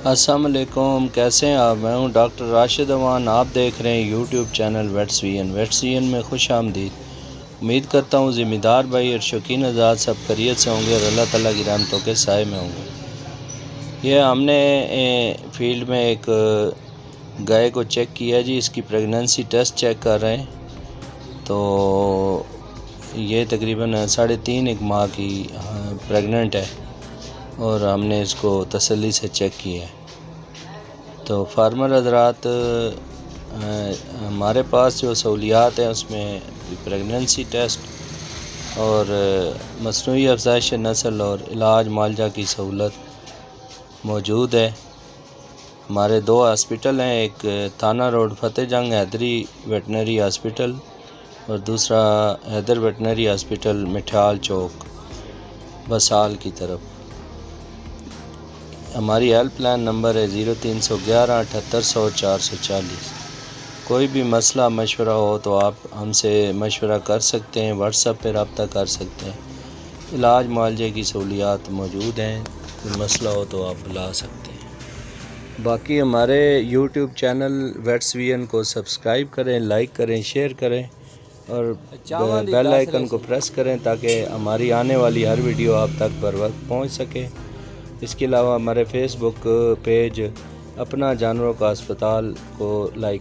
السلام علیکم، کیسے ہیں آپ؟ میں ہوں ڈاکٹر راشد امان، آپ دیکھ رہے ہیں یوٹیوب چینل ویٹس وی این میں خوش آمدید۔ امید کرتا ہوں ذمہ دار بھائی اور شوقین آزاد سب خیریت سے ہوں گے اور اللہ تعالیٰ کی رحمتوں کے سائے میں ہوں گے۔ یہ ہم نے فیلڈ میں ایک گائے کو چیک کیا جی، اس کی پریگننسی ٹیسٹ چیک کر رہے ہیں، تو یہ تقریباً 3.5 ماہ کی پریگننٹ ہے اور ہم نے اس کو تسلی سے چیک کیا ہے۔ تو فارمر حضرات، ہمارے پاس جو سہولیات ہیں اس میں پریگننسی ٹیسٹ اور مصنوعی افزائش نسل اور علاج معالجہ کی سہولت موجود ہے۔ ہمارے 2 ہاسپٹل ہیں، ایک تھانہ روڈ فتح جنگ حیدری ویٹنری ہاسپٹل اور دوسرا حیدر ویٹنری ہاسپٹل مٹھال چوک بسال کی طرف۔ ہماری ہیلپ لائن نمبر ہے 0311 7800 440۔ کوئی بھی مسئلہ مشورہ ہو تو آپ ہم سے مشورہ کر سکتے ہیں، واٹس ایپ پہ رابطہ کر سکتے ہیں۔ علاج معالجے کی سہولیات موجود ہیں، کوئی مسئلہ ہو تو آپ بلا سکتے ہیں۔ باقی ہمارے یوٹیوب چینل ویٹس وی این کو سبسکرائب کریں، لائک کریں، شیئر کریں اور بیل آئیکن کو پریس کریں تاکہ ہماری آنے والی ہر ویڈیو آپ تک بر وقت پہنچ سکے۔ اس کے علاوہ ہمارے فیس بک پیج اپنا جانوروں کا اسپتال کو لائک